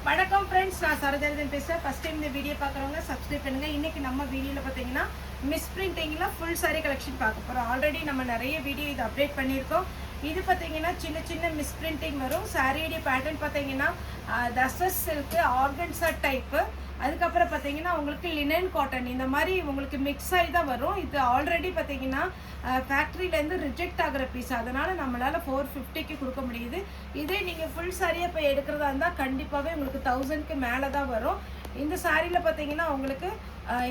வணக்கம் ஃப்ரெண்ட்ஸ், நான் சரதேவன் பேசுகிறேன். ஃபஸ்ட் டைம் இந்த வீடியோ பார்க்குறவங்க சப்ஸ்கிரைப் பண்ணுங்கள். இன்றைக்கி நம்ம வீடியோவில் பார்த்தீங்கன்னா மிஸ் பிரிண்டிங்கில் ஃபுல் சாரீ கலெக்ஷன் பார்க்க போகிறோம். ஆல்ரெடி நம்ம நிறைய வீடியோ இது அப்டேட் பண்ணியிருக்கோம். இது பார்த்தீங்கன்னா சின்ன சின்ன மிஸ் பிரிண்டிங் வரும். சாரியுடைய பேட்டர்ன் பார்த்தீங்கன்னா தசஸ் சில்க்கு, ஆர்கன்ஸா டைப்பு, அதுக்கப்புறம் பார்த்தீங்கன்னா உங்களுக்கு லினன் காட்டன், இந்த மாதிரி உங்களுக்கு மிக்ஸ் ஆகி தான் வரும். இது ஆல்ரெடி பார்த்தீங்கன்னா ஃபேக்ட்ரியிலேருந்து ரிஜெக்ட் ஆகிற பீஸ், அதனால் நம்மளால் 450க்கு கொடுக்க முடியுது. இதே நீங்கள் ஃபுல் சாரியாக இப்போ எடுக்கிறதா இருந்தால் கண்டிப்பாகவே உங்களுக்கு 1000க்கு மேலே தான் வரும். இந்த சாரியில் பார்த்தீங்கன்னா உங்களுக்கு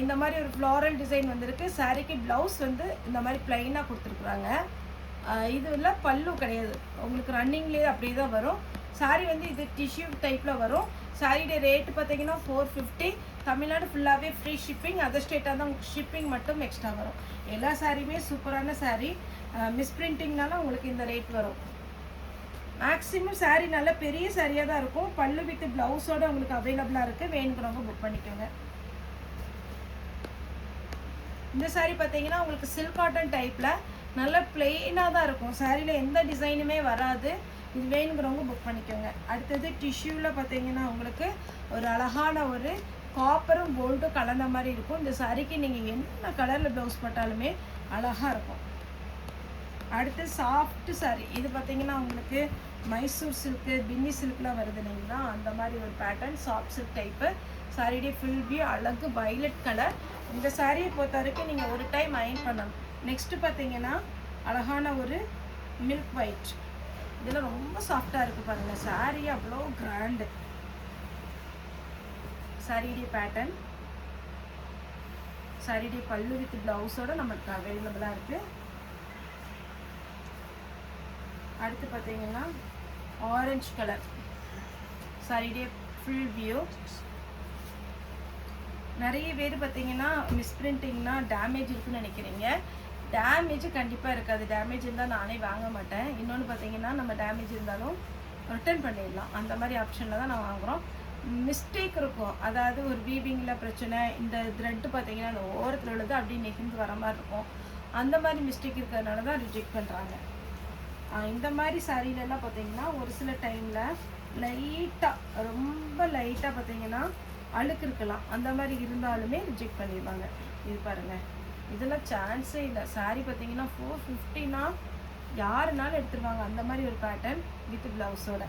இந்த மாதிரி ஒரு ஃப்ளாரல் டிசைன் வந்திருக்கு. சாரிக்கு ப்ளவுஸ் வந்து இந்த மாதிரி ப்ளைனாக கொடுத்துருக்குறாங்க. இது இல்லை, பல்லு கிடையாது, உங்களுக்கு ரன்னிங்லேயே அப்படியே தான் வரும். சாரி வந்து இது டிஷ்யூ டைப்பில் வரும். சாரியுடைய ரேட்டு பார்த்தீங்கன்னா 450. தமிழ்நாடு ஃபுல்லாகவே ஃப்ரீ ஷிப்பிங். அதர் ஸ்டேட்டாக தான் உங்களுக்கு ஷிப்பிங் மட்டும் எக்ஸ்ட்ரா வரும். எல்லா சாரியுமே சூப்பரான சாரீ. மிஸ் பிரிண்டிங்னால உங்களுக்கு இந்த ரேட் வரும். மேக்ஸிமம் சாரீ நல்ல பெரிய சாரியாக தான் இருக்கும். பல்லு வித் ப்ளவுஸோடு உங்களுக்கு அவைலபிளாக இருக்குது. வேணுங்கிறவங்க புக் பண்ணிக்கோங்க. இந்த சாரீ பார்த்தீங்கன்னா உங்களுக்கு சில்க் காட்டன் டைப்பில் நல்ல பிளெயினாக தான் இருக்கும். சாரியில் எந்த டிசைனுமே வராது. இது வேணுங்கிறவங்க புக் பண்ணிக்கோங்க. அடுத்தது டிஷ்யூவில் பார்த்தீங்கன்னா உங்களுக்கு ஒரு அழகான ஒரு காப்பரும் கோல்டும் கலந்த மாதிரி இருக்கும். இந்த சாரிக்கு நீங்கள் என்ன கலரில் ப்ளவுஸ் போட்டாலுமே அழகாக இருக்கும். அடுத்து சாஃப்ட் சாரி. இது பார்த்தீங்கன்னா உங்களுக்கு மைசூர் சில்க்கு, பின்னி சில்க்லாம் வருது இல்லைங்களா, அந்த மாதிரி ஒரு பேட்டர்ன் சாஃப்ட் சில்க் டைப்பு. சாரியுடைய ஃபுல் வியூ அழகு வயலட் கலர். இந்த சாரியை பொறுத்த வரைக்கும் நீங்கள் ஒரு டைம் அயர்ன் பண்ணணும். நெக்ஸ்ட்டு பார்த்தீங்கன்னா அழகான ஒரு மில்க் ஒயிட். இதெல்லாம் ரொம்ப சாஃப்டாக இருக்குது பாருங்கள். சாரி அவ்வளோ கிராண்டு. சாரியுடைய பேட்டர்ன், சாரியுடைய பல்லு வித் ப்ளவுஸோடு நமக்கு அவைலபிளாக இருக்குது. அடுத்து பார்த்தீங்கன்னா ஆரஞ்சு கலர். சாரியுடைய ஃபுல் வியூ. நிறைய பேர் பார்த்தீங்கன்னா மிஸ் பிரிண்டிங்னா டேமேஜ் இருக்குன்னு நினைக்கிறீங்க. டேமேஜ் கண்டிப்பாக இருக்காது. டேமேஜ் இருந்தால் நானே வாங்க மாட்டேன். இன்னொன்று பார்த்தீங்கன்னா நம்ம டேமேஜ் இருந்தாலும் ரிட்டர்ன் பண்ணிடலாம். அந்த மாதிரி ஆப்ஷனில் தான் நான் வாங்குகிறோம். மிஸ்டேக் இருக்கும், அதாவது ஒரு வீவிங்கில் பிரச்சனை, இந்த த்ரெட்டு பார்த்தீங்கன்னா அந்த ஓரத்தில் உள்ளது அப்படியே நெகிழ்ந்து வர மாதிரி இருக்கும். அந்த மாதிரி மிஸ்டேக் இருக்கிறதுனால தான் ரிஜெக்ட் பண்ணுறாங்க. இந்த மாதிரி சாரீலெல்லாம் பார்த்தீங்கன்னா ஒரு சில டைமில் லைட்டாக, ரொம்ப லைட்டாக பார்த்தீங்கன்னா அழுக்கு இருக்கலாம். அந்த மாதிரி இருந்தாலுமே ரிஜெக்ட் பண்ணிடுவாங்க. இது பாருங்கள், இதெல்லாம் சான்ஸே இல்லை. சாரீ பார்த்தீங்கன்னா 450னா யாருனாலும் எடுத்துருவாங்க. அந்த மாதிரி ஒரு பேட்டர்ன் வித் ப்ளவுஸோட.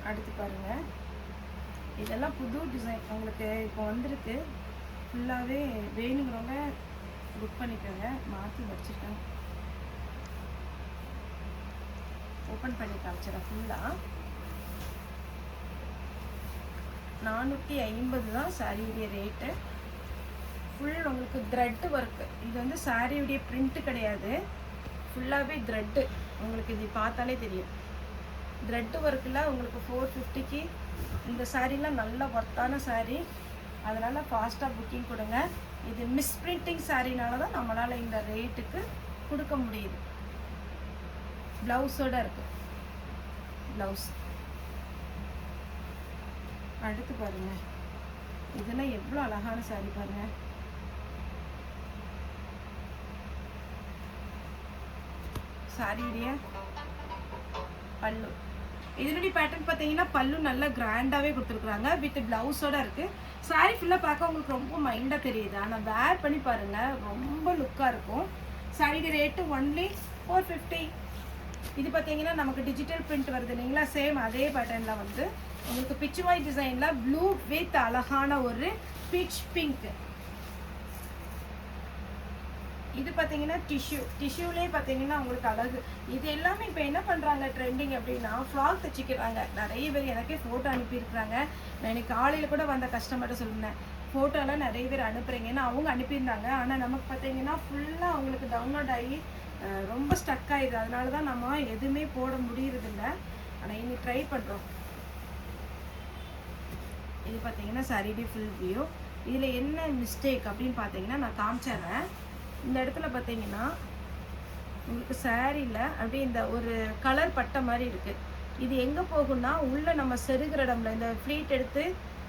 அடுத்து பாருங்கள், இதெல்லாம் புது டிசைன் உங்களுக்கு இப்போ வந்திருக்கு. ஃபுல்லாகவே வேணுங்கிறவங்க புக் பண்ணிக்கோங்க. மாற்றி வச்சுருக்கேன், ஓப்பன் பண்ணி காமிச்சிடறேன். ஃபுல்லாக 450 தான் சாரியுடைய ரேட்டு. ஃபுல் உங்களுக்கு த்ரெட்டு ஒர்க்கு. இது வந்து சாரியுடைய பிரிண்ட்டு கிடையாது, ஃபுல்லாகவே த்ரெட்டு. உங்களுக்கு இது பார்த்தாலே தெரியும். த்ரெட்டு ஒர்க்கில் உங்களுக்கு 450க்கு இந்த சாரீலாம் நல்ல ஒர்த்தான சாரீ. அதனால் ஃபாஸ்ட்டாக புக்கிங் கொடுங்க. இது மிஸ் பிரிண்டிங் சாரீனால தான் நம்மளால் இந்த ரேட்டுக்கு கொடுக்க முடியுது. ப்ளவுஸோடு இருக்குது, ப்ளவுஸ். அடுத்து பாருங்கள், இதெல்லாம் எவ்வளோ அழகான சாரீ பாருங்கள். சாரியுடைய பல்லு, இதனுடைய பேட்டர்ன் பார்த்தீங்கன்னா பல்லு நல்லா கிராண்டாகவே கொடுத்துருக்குறாங்க. வித் ப்ளவுஸோடு இருக்குது. சாரீ ஃபுல்லாக பார்க்க உங்களுக்கு ரொம்ப மைண்டாக தெரியுது, ஆனால் வேர் பண்ணி பாருங்கள் ரொம்ப லுக்காக இருக்கும். சாரியுடைய ரேட்டு ஒன்லி 450. இது பார்த்தீங்கன்னா நமக்கு டிஜிட்டல் பிரிண்ட் வருது இல்லைங்களா, சேம் அதே பேட்டர்னில் வந்து உங்களுக்கு பிச்சுவாய் டிசைனில் ப்ளூ வித் அழகான ஒரு பீச் பிங்க். இது பார்த்தீங்கன்னா டிஷ்யூலே பார்த்தீங்கன்னா உங்களுக்கு அழகு. இது எல்லாமே இப்போ என்ன பண்ணுறாங்க ட்ரெண்டிங் அப்படின்னா ஃப்ராக் தைச்சிக்கிறாங்க. நிறைய பேர் எனக்கே ஃபோட்டோ அனுப்பியிருக்கிறாங்க. நான் எனக்கு காலையில் கூட வந்த கஸ்டமர்கிட்ட சொல்லியிருந்தேன், ஃபோட்டோலாம் நிறைய பேர் அனுப்புகிறீங்கன்னு. அவங்க அனுப்பியிருந்தாங்க. ஆனால் நமக்கு பார்த்தீங்கன்னா ஃபுல்லாக அவங்களுக்கு டவுன்லோட் ஆகி ரொம்ப ஸ்டக் ஆகிடுது. அதனால தான் நம்ம எதுவுமே போட முடியறதில்ல. ஆனால் இனி ட்ரை பண்ணுறோம். இது பார்த்தீங்கன்னா சாரியுடைய ஃபுல் வியூ. இதில் என்ன மிஸ்டேக் அப்படின்னு பார்த்தீங்கன்னா நான் காமிச்சிடுறேன். இந்த இடத்துல பார்த்தீங்கன்னா உங்களுக்கு சாரியில் அப்படியே இந்த ஒரு கலர் பட்டை மாதிரி இருக்குது. இது எங்கே போகும்னா உள்ளே நம்ம செருகிற இடம்ல, இந்த ஃப்ளீட் எடுத்து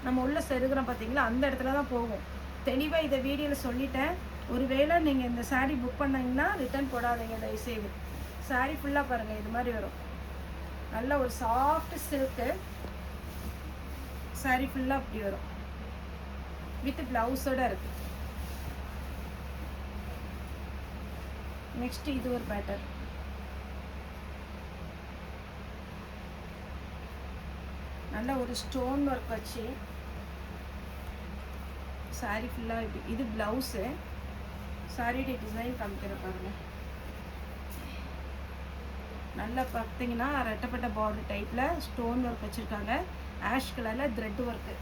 நம்ம உள்ளே செருகிறோம் பார்த்தீங்களா, அந்த இடத்துல தான் போகும். தெளிவாக இதை வீடியோவில் சொல்லிட்டேன். ஒருவேளை நீங்கள் இந்த சாரீ புக் பண்ணிங்கன்னா ரிட்டர்ன் போடாதீங்க தயவுசெய்து. சாரீ ஃபுல்லாக பாருங்கள், இது மாதிரி வரும். நல்ல ஒரு சாஃப்ட் சில்க்கு சாரி ஃபுல்லாக அப்படி வரும் வித் பிளவுஸோட இருக்கு. நெக்ஸ்ட் இது ஒரு பேட்டர்ன். நல்ல ஒரு ஸ்டோன் ஒர்க் வச்சு சாரி ஃபுல்லாக இப்படி. இது ப்ளவுஸு. சாரியுடைய டிசைன் காமிக்கிற பாருங்க. நல்லா பார்த்தீங்கன்னா ரெட்டப்பட்ட பார்டர் டைப்பில் ஸ்டோன் ஒர்க் வச்சுருக்காங்க. ஆஷ் கலரில் த்ரெட் ஒர்க்கு.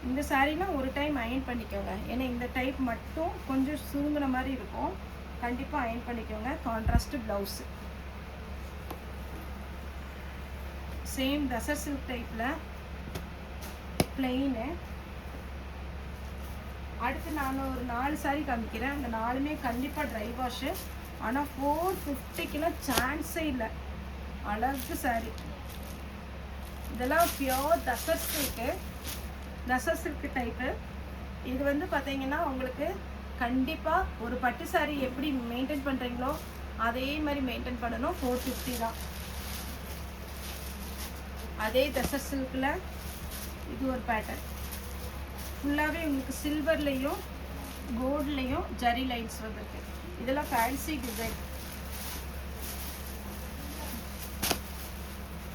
இந்த சாரீனா ஒரு டைம் அயன் பண்ணிக்கோங்க. ஏன்னா இந்த டைப் மட்டும் கொஞ்சம் சுருங்கின மாதிரி இருக்கும். கண்டிப்பாக அயன் பண்ணிக்கோங்க. Contrast blouse. Same tussar silk டைப்பில் பிளெயினு. அடுத்து நான் ஒரு 4 சாரீ காமிக்கிறேன். அந்த 4மே கண்டிப்பாக ட்ரை வாஷு. ஆனால் 450 சான்ஸே இல்லை. அழகு சாரீ. இதெல்லாம் pure tussar silk. Tussar silk type. இது வந்து பார்த்தீங்கன்னா உங்களுக்கு கண்டிப்பாக ஒரு பட்டு சாரீ எப்படி மெயின்டைன் பண்ணுறீங்களோ அதே மாதிரி மெயின்டைன் பண்ணணும். 450 தான். அதே தசர் சில்கில் இது ஒரு பேட்டர்ன். ஃபுல்லாகவே உங்களுக்கு சில்வர்லேயும் கோல்ட்லேயும் ஜரி லைன்ஸ் வந்துருக்கு. இதெல்லாம் ஃபேன்சி டிசைன்.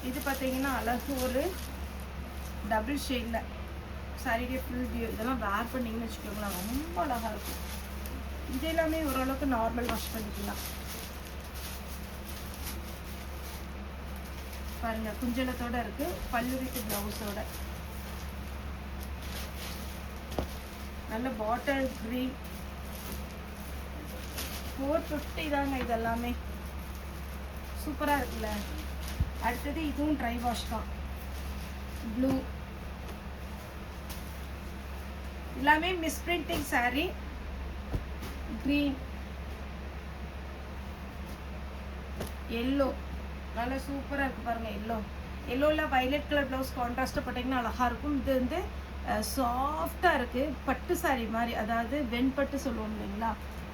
இது பார்த்தீங்கன்னா அழகு ஒரு டபுள் ஷேடில் சாரியுடைய ஃபுல் வியூ. இதெல்லாம் வேர் பண்ணிங்கன்னு வச்சுக்கோங்களேன், ரொம்ப அழகாக இருக்கும். இது எல்லாமே ஓரளவுக்கு நார்மல் வாஷ் பண்ணிக்கலாம். பாருங்க, குஞ்சலத்தோட இருக்கு. பல்லு வித் பிளவுஸோட. நல்ல பாட்டில் கிரீன். 450 தாங்க இதெல்லாமே. சூப்பராக இருக்குல்ல. அடுத்தது இதுவும் ட்ரை வாஷ் தான். ப்ளூ. எல்லாமே மிஸ்பிரிண்டிங் சாரீ. Green, yellow. நல்லா சூப்பராக இருக்குது பாருங்கள். எல்லோவில் வைலட் கலர் ப்ளவுஸ் கான்ட்ராஸ்ட்டாக போட்டிங்கன்னா அழகாக இருக்கும். இது வந்து சாஃப்டாக இருக்குது. பட்டு சாரீ மாதிரி, அதாவது வெண்பட்டு சொல்லுவோம் இல்லைங்களா,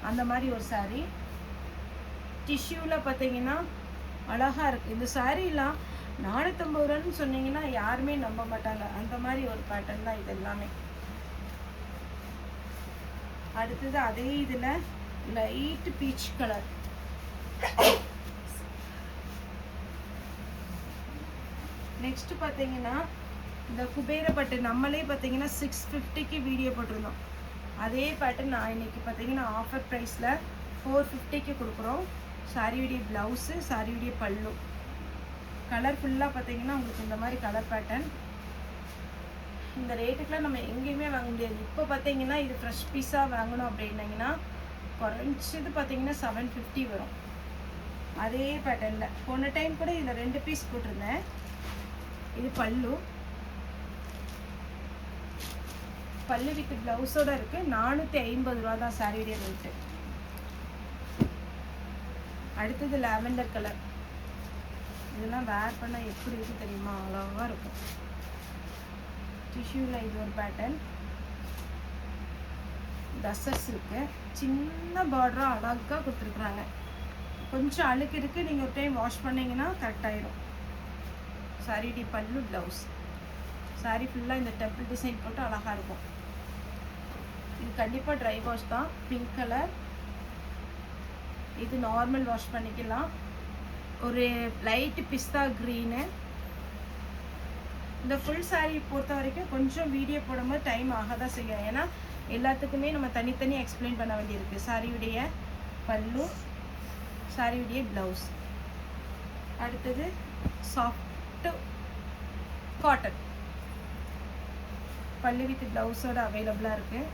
அந்த மாதிரி ஒரு சாரீ. டிஷ்யூவில் பார்த்தீங்கன்னா அழகாக இருக்குது. இந்த சாரீலாம் 450 ரூபான்னு சொன்னீங்கன்னா யாருமே நம்ப மாட்டாங்க. அந்த மாதிரி ஒரு பேட்டர்ன் தான் இது எல்லாமே. அடுத்தது அதே இதில் லைட் பீச் கலர். நெக்ஸ்ட் பார்த்தீங்கன்னா இந்த குபேரப்பட்டு நம்மளே பார்த்தீங்கன்னா 650க்கு வீடியோ போட்டிருந்தோம். அதே பேட்டர்ன் நான் இன்னைக்கு பார்த்தீங்கன்னா ஆஃபர் ப்ரைஸில் 450க்கு கொடுக்குறோம். சாரியுடைய ப்ளவுஸு, சாரியுடைய பல்லு. கலர் ஃபுல்லாக பார்த்தீங்கன்னா உங்களுக்கு இந்த மாதிரி கலர் பேட்டர்ன். இந்த ரேட்டுக்கெலாம் நம்ம எங்கேயுமே வாங்க முடியாது. இப்போ பார்த்தீங்கன்னா இது ஃப்ரெஷ் பீஸாக வாங்கணும் அப்படின்னீங்கன்னா குறைஞ்சது பார்த்தீங்கன்னா 750 வரும். அதே பேட்டர்னில் போன டைம் கூட இதில் 2 பீஸ் போட்டிருந்தேன். இது பல்லு. பல்லு வித் ப்ளவுஸோட இருக்குது. 450 ரூபா தான் சாரியுடைய ரேட்டு. அடுத்தது லாவெண்டர் கலர். இதெல்லாம் வேர் பண்ணால் எப்படி இருக்குது தெரியுமா, அழகாக இருக்கும். டிஷ்யூவில் இது ஒரு பேட்டர்ன். தசர் சில்க்கு. சின்ன பார்டராக அழகாக கொடுத்துருக்குறாங்க. கொஞ்சம் அழுக்கு இருக்குது. நீங்கள் ஒரு டைம் வாஷ் பண்ணிங்கன்னா கரெக்டாகிடும். சாரியுடைய பல்லு, ப்ளவுஸ். சாரி ஃபுல்லாக இந்த டெம்பிள் டிசைன் போட்டு அழகாக இருக்கும். இது கண்டிப்பாக ட்ரை வாஷ் தான். Pink colour. இது நார்மல் வாஷ் பண்ணிக்கலாம். ஒரு லைட்டு பிஸ்தா க்ரீனு. இந்த ஃபுல் சாரீ பொறுத்த வரைக்கும் கொஞ்சம் வீடியோ போடும்போது டைம் ஆக தான் செய்யும். ஏன்னா எல்லாத்துக்குமே நம்ம தனித்தனி எக்ஸ்பிளைன் பண்ண வேண்டியிருக்கு. சாரியுடைய பல்லு, சாரியுடைய ப்ளவுஸ். அடுத்தது சாஃப்ட் காட்டன். பல்லு வித் ப்ளவுஸோட அவைலபிளாக இருக்குது.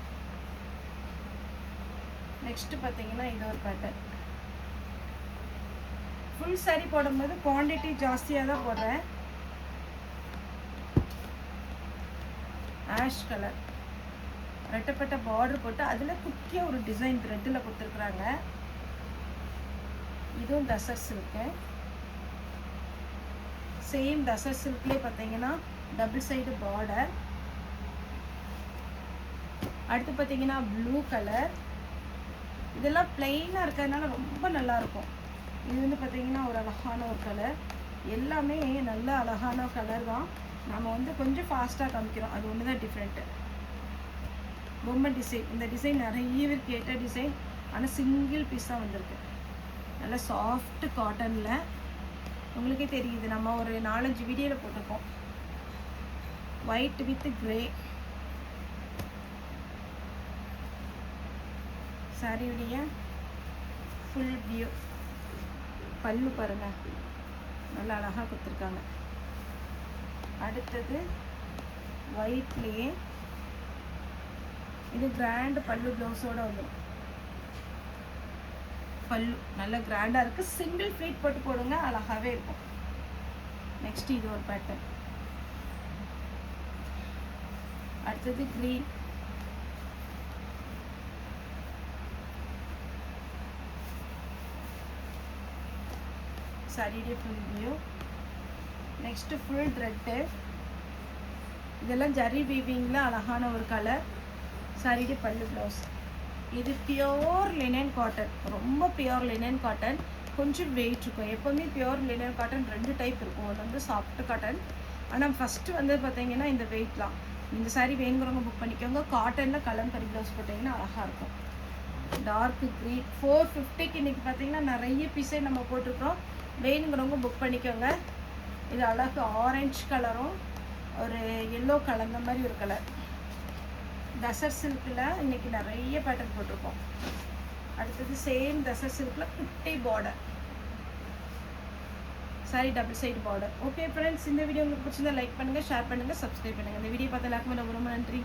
நெக்ஸ்ட்டு பார்த்தீங்கன்னா இது ஒரு பேட்டர்ன். ஃபுல் சாரீ போடும்போது குவான்டிட்டி ஜாஸ்தியாக தான் போடுறேன். Ash colour. ரெட்டப்பட்ட பார்டர் போட்டு அதில் குட்டியாக ஒரு டிசைன் த்ரெட்டில் கொடுத்துருக்குறாங்க. இதுவும் தசர் சில்க்கு. சேம் தசர் சில்க்லேயே பார்த்தீங்கன்னா டபுள் சைடு பார்டர். அடுத்து பார்த்தீங்கன்னா ப்ளூ கலர். இதெல்லாம் பிளெயினாக இருக்கிறதுனால ரொம்ப நல்லாயிருக்கும். இது வந்து பார்த்தீங்கன்னா ஒரு அழகான ஒரு கலர். எல்லாமே நல்ல அழகான கலர் தான். நம்ம வந்து கொஞ்சம் ஃபாஸ்ட்டாக காமிக்கிறோம், அது ஒன்று தான் டிஃப்ரெண்ட்டு. பொம்மை டிசைன், இந்த டிசைன் நிறைய பேர் கேட்ட டிசைன், ஆனால் சிங்கிள் பீஸ் தான் வந்திருக்கு. நல்லா சாஃப்ட் காட்டனில் உங்களுக்கே தெரியுது, நம்ம ஒரு 4-5 வீடியோவில் போட்டிருக்கோம். ஒயிட் வித் கிரே சாரியுடைய ஃபுல் வியூ. பல்லு பாருங்கள், நல்லா அழகாக கொடுத்துருக்காங்க. அடுத்தது ஒயிட்லேயே இது கிராண்ட் பல்லு ப்ளவுஸோடு வந்துடும். பல்லு நல்லா கிராண்டாக இருக்குது. சிங்கிள் ஃப்ளீட் போட்டு போடுங்க, அழகாகவே இருக்கும். நெக்ஸ்ட் இது ஒரு பேட்டர்ன். அடுத்தது க்ரீன். சாரியுடைய full view. Next full thread. இதெல்லாம் ஜரி வீவிங்கில் அழகான ஒரு கலர். சாரியுடைய பல்லு ப்ளவுஸ். இது பியோர் லினன் காட்டன், ரொம்ப பியோர் லினன் காட்டன். கொஞ்சம் வெயிட் இருக்கும். எப்போவுமே பியோர் லினன் காட்டன் 2 டைப் இருக்கும். ஒன்று வந்து சாஃப்ட் காட்டன், ஆனால் ஃபஸ்ட்டு வந்து பார்த்தீங்கன்னா இந்த வெயிட்லாம். இந்த சாரீ வேணுங்கிறவங்க புக் பண்ணிக்கோங்க. காட்டனில் கலம்கரி ப்ளவுஸ் போட்டிங்கன்னா அழகாக இருக்கும். டார்க் க்ரீன் 450க்கு இன்றைக்கி பார்த்தீங்கன்னா நிறைய பீஸே நம்ம போட்டிருக்கிறோம். வேணுங்கிறவங்க புக் பண்ணிக்கோங்க. இது அழகு ஆரஞ்சு கலரும் ஒரு எல்லோ கலந்த மாதிரி ஒரு கலர். தசர் சில்கில் இன்றைக்கி நிறைய பேட்டர்ன் போட்டிருக்கோம். அடுத்தது சேம் தசர் சில்கில் குட்டி border. Sorry double side border. Okay friends, இந்த வீடியோ உங்களுக்கு பிடிச்சிருந்தா லைக் பண்ணுங்கள், ஷேர் பண்ணுங்கள், சப்ஸ்கிரைப் பண்ணுங்கள். இந்த வீடியோ பார்த்த எல்லாருக்குமே ரொம்ப ரொம்ப நன்றி.